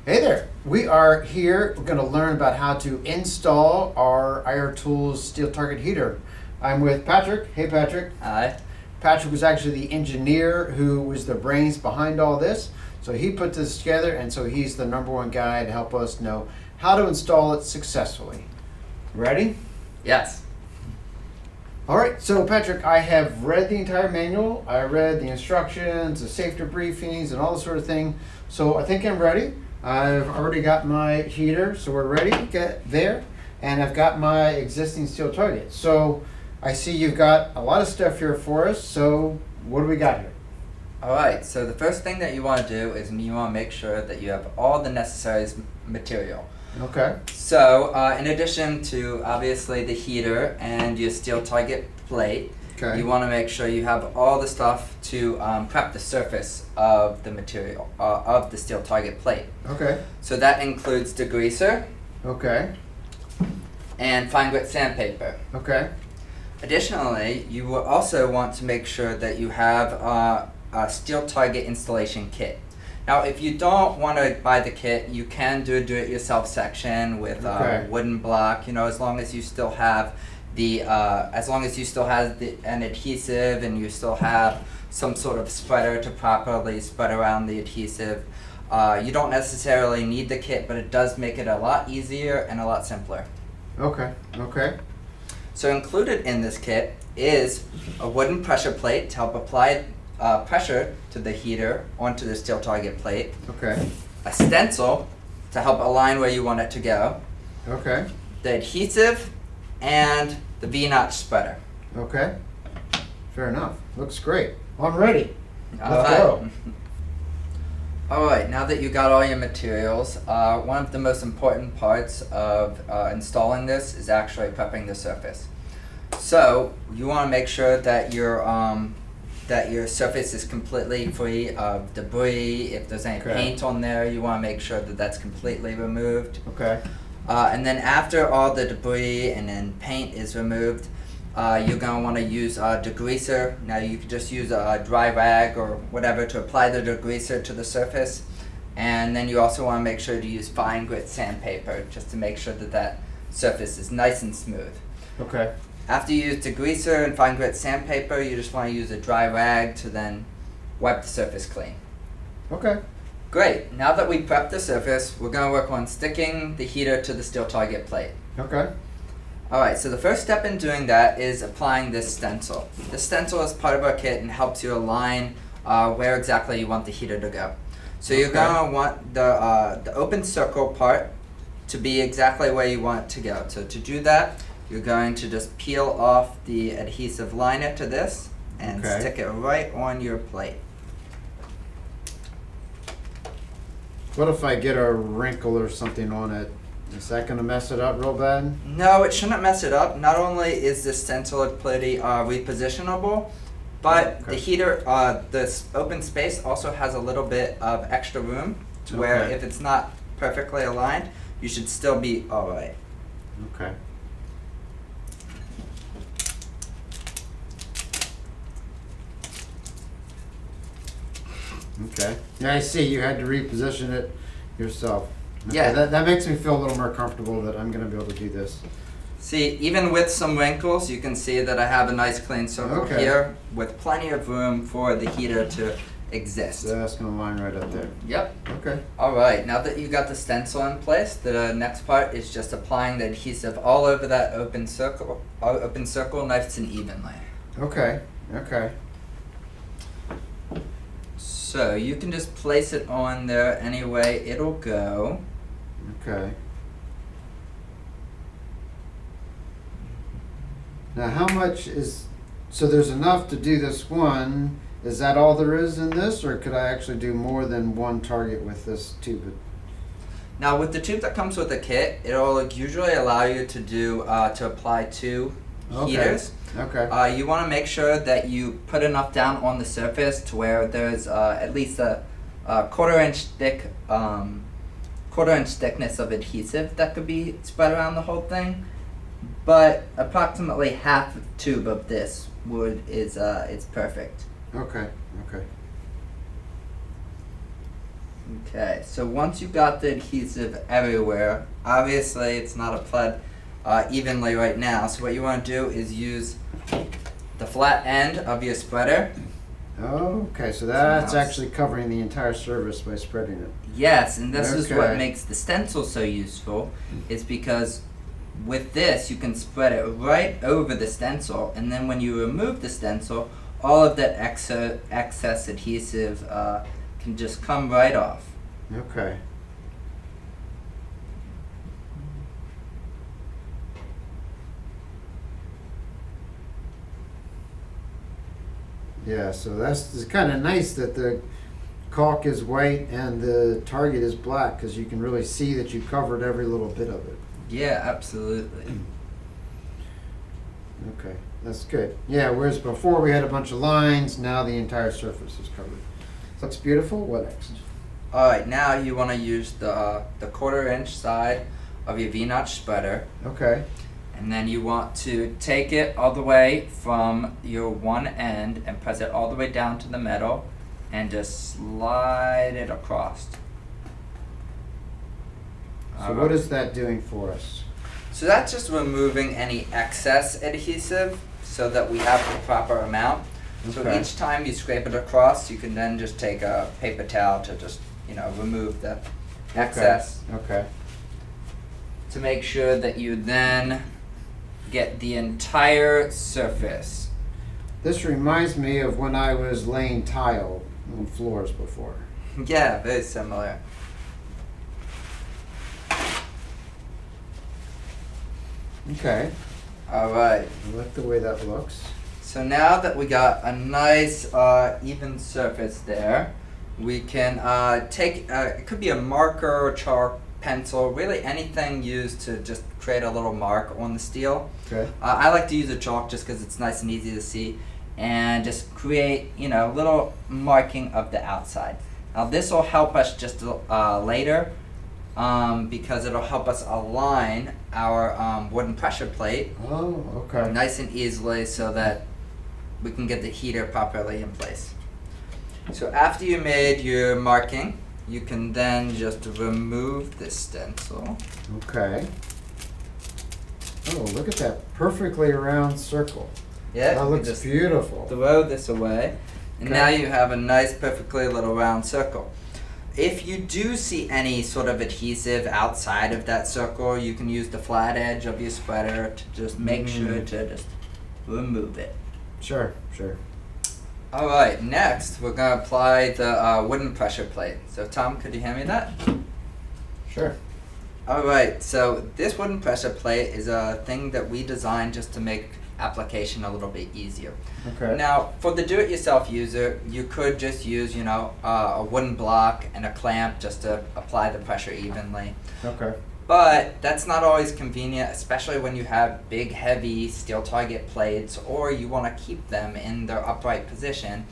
Hey there. We are here. We're going to learn about how to install our IR.Tools steel target heater. I'm with Patrick. Hey, Patrick. Hi. Patrick was actually the engineer who was the brains behind all this. So he put this together, and so he's the number one guy to help us know how to install it successfully. Ready? Yes. All right, so Patrick, I have read the entire manual. I read the instructions, the safety briefings, and all this sort of thing. So I think I'm ready. I've already got my heater, so we're ready to get there. And I've got my existing steel target. So I see you've got a lot of stuff here for us. So what do we got here? Alright, so the first thing that you want to do is you want to make sure that you have all the necessary material. Okay. So, in addition to obviously the heater and your steel target plate, Okay. you want to make sure you have all the stuff to prep the surface of the material, of the steel target plate. Okay. So that includes degreaser Okay. and fine grit sandpaper. Okay. Additionally, you will also want to make sure that you have a steel target installation kit. Now, if you don't want to buy the kit, you can do a do-it-yourself section with Okay. a wooden block. You know, as long as you still have an adhesive and you still have some sort of spreader to properly spread around the adhesive. You don't necessarily need the kit, but it does make it a lot easier and a lot simpler. Okay. Okay. So included in this kit is a wooden pressure plate to help apply pressure to the heater onto the steel target plate, Okay. a stencil to help align where you want it to go, Okay. the adhesive, and the V-notch spreader. Okay. Fair enough. Looks great. I'm ready. Let's Alright. go. Alright, now that you got all your materials, one of the most important parts of installing this is actually prepping the surface. So you want to make sure that your surface is completely free of debris. If there's any Okay. paint on there, you want to make sure that that's completely removed. Okay. And then after all the debris and then paint is removed, you're going to want to use a degreaser. Now you can just use a dry rag or whatever to apply the degreaser to the surface. And then you also want to make sure to use fine grit sandpaper just to make sure that that surface is nice and smooth. Okay. After you use degreaser and fine grit sandpaper, you just want to use a dry rag to then wipe the surface clean. Okay. Great, now that we prepped the surface, we're going to work on sticking the heater to the steel target plate. Okay. Alright, so the first step in doing that is applying this stencil. This stencil is part of our kit and helps you align where exactly you want the heater to go. So you're Okay. going to want the open circle part to be exactly where you want it to go. So to do that, you're going to just peel off the adhesive liner to this and Okay. stick it right on your plate. What if I get a wrinkle or something on it? Is that going to mess it up real bad? No, it shouldn't mess it up. Not only is this stencil pretty repositionable, but Okay. the heater, this open space also has a little bit of extra room to where Okay. if it's not perfectly aligned, you should still be alright. Okay. Okay. Yeah, I see. You had to reposition it yourself. Okay, Yeah. That makes me feel a little more comfortable that I'm going to be able to do this. See, even with some wrinkles, you can see that I have a nice clean circle Okay. here with plenty of room for the heater to exist. So that's going to line right up there. Yep. Okay. Alright, now that you got the stencil in place, the next part is just applying the adhesive all over that open circle nice and evenly. Okay. Okay. So you can just place it on there any way it'll go. Okay. Now, how much is, so there's enough to do this one. Is that all there is in this, or could I actually do more than one target with this tube? Now with the tube that comes with the kit, it'll usually allow you to do to apply two Okay. heaters. Okay. You want to make sure that you put enough down on the surface to where there's at least a quarter-inch thickness of adhesive that could be spread around the whole thing. But approximately half a tube of this is perfect. Okay. Okay. Okay, so once you got the adhesive everywhere, obviously it's not applied evenly right now, so what you want to do is use the flat end of your spreader. Okay, so that's now- actually covering the entire surface by spreading it. Yes, and this is what Okay. makes the stencil so useful, is because with this you can spread it right over the stencil, and then when you remove the stencil, all of that excess adhesive can just come right off. Okay. Yeah, so that's kind of nice that the caulk is white and the target is black, because you can really see that you covered every little bit of it. Yeah, absolutely. Okay, that's good. Yeah, whereas before we had a bunch of lines, now the entire surface is covered. Looks beautiful. What next? Alright, now you want to use the 1/4 inch side of your V-notch spreader, Okay. and then you want to take it all the way from your one end and press it all the way down to the middle and just slide it across. So what is that doing for us? So that's just removing any excess adhesive so that we have the proper amount. So Okay. each time you scrape it across, you can then just take a paper towel to just, remove the excess, Okay. to make sure that you then get the entire surface. This reminds me of when I was laying tile on floors before. Yeah, very similar. Okay. Alright, I like the way that looks. so now that we got a nice even surface there, we can take, it could be a marker, chalk, pencil, really anything used to just create a little mark on the steel. Okay. I like to use a chalk just because it's nice and easy to see, and just create, a little marking of the outside. Now this will help us just later, because it'll help us align our wooden pressure plate Oh, okay. nice and easily so that we can get the heater properly in place. So after you made your marking, you can then just remove the stencil. Okay. Oh, look at that perfectly round circle. Yeah, That you looks just beautiful. throw this away, and Okay. now you have a nice perfectly little round circle. If you do see any sort of adhesive outside of that circle, you can use the flat edge of your spreader to just make sure to just remove it. Sure, sure. Alright, next we're going to apply the wooden pressure plate. So Tom, could you hand me that? Sure. Alright, so this wooden pressure plate is a thing that we designed just to make application a little bit easier. Okay. Now, for the do-it-yourself user, you could just use, a wooden block and a clamp just to apply the pressure evenly. Okay. But that's not always convenient, especially when you have big, heavy steel target plates, or you want to keep them in their upright position,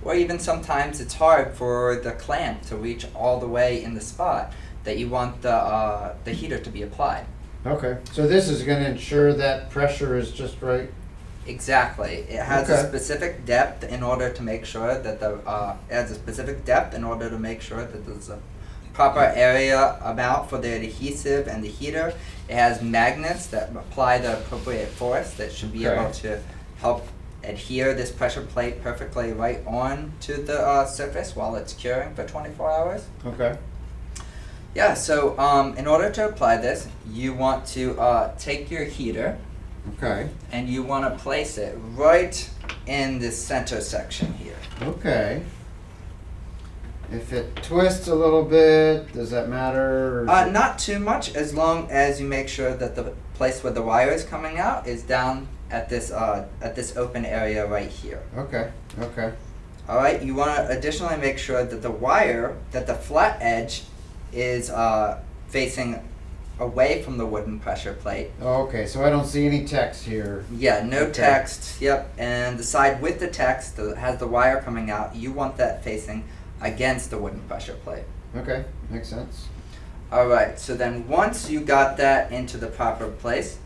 or even sometimes it's hard for the clamp to reach all the way in the spot that you want the heater to be applied. Okay. So this is going to ensure that pressure is just right. Exactly. It has a Okay. specific depth in order to make sure that there's a proper area amount for the adhesive and the heater. It has magnets that apply the appropriate force that should be Okay. able to help adhere this pressure plate perfectly right on to the surface while it's curing for 24 hours. Okay. Yeah, so in order to apply this, you want to take your heater Okay. and you want to place it right in this center section here. Okay. If it twists a little bit, does that matter? Or is it- Not too much, as long as you make sure that the place where the wire is coming out is down at this open area right here. Okay. Okay. All right. You want to additionally make sure that the flat edge is facing away from the wooden pressure plate. Okay. So I don't see any text here. Yeah, no Okay. text. Yep. And the side with the text that has the wire coming out, you want that facing against the wooden pressure plate. Okay. Makes sense. Alright, so then once you got that into the proper place,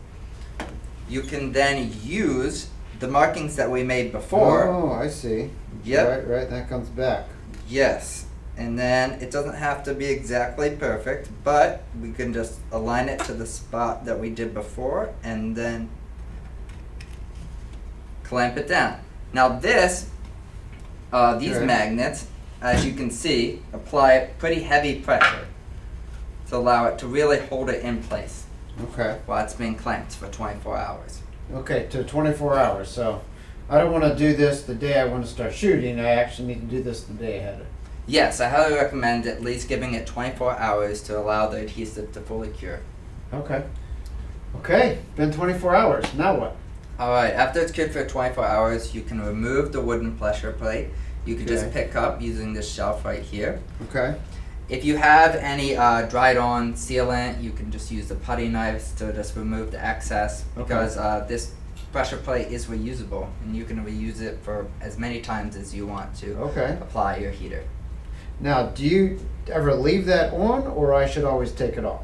you can then use the markings that we made before. Oh, I see. Yep. Right. Right. That comes back. Yes. And then it doesn't have to be exactly perfect, but we can just align it to the spot that we did before and then clamp it down. Now these Okay. magnets, as you can see, apply pretty heavy pressure to allow it to really hold it in place Okay. while it's being clamped for 24 hours. Okay, to 24 hours. So I don't want to do this the day I want to start shooting. I actually need to do this the day ahead. Yes, I highly recommend at least giving it 24 hours to allow the adhesive to fully cure. Okay. Okay, been 24 hours. Now what? Alright, after it's cured for 24 hours, you can remove the wooden pressure plate. You can just Okay. pick up using this shelf right here. Okay. If you have any dried on sealant, you can just use the putty knives to just remove the excess because this pressure plate is reusable and you can reuse it for as many times as you want to Okay. apply your heater. Now, do you ever leave that on, or I should always take it off?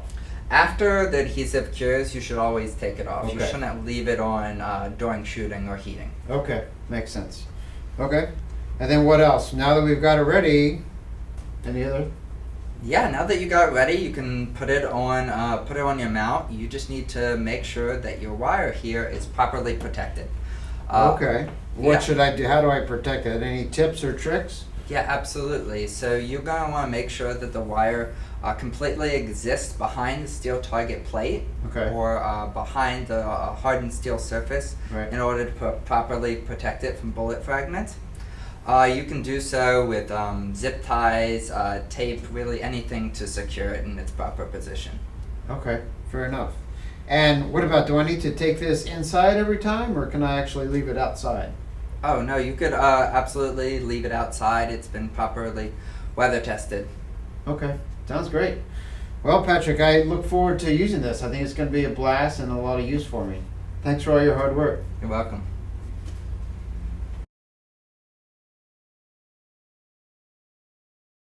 After the adhesive cures, you should always take it off. You Okay. shouldn't leave it on during shooting or heating. Okay, makes sense. Okay, and then what else? Now that we've got it ready, any other? Yeah, now that you got it ready, you can put it on your mount. You just need to make sure that your wire here is properly protected. Okay. What yeah. should I do? How do I protect it? Any tips or tricks? Yeah, absolutely. So you're going to want to make sure that the wire completely exists behind the steel target plate Okay. or behind the hardened steel surface Right. in order to properly protect it from bullet fragments. You can do so with zip ties, tape, really anything to secure it in its proper position. Okay, fair enough. And what about, do I need to take this inside every time, or can I actually leave it outside? Oh no, you could absolutely leave it outside. It's been properly weather tested. Okay, sounds great. Well, Patrick, I look forward to using this. I think it's going to be a blast and a lot of use for me. Thanks for all your hard work. You're welcome.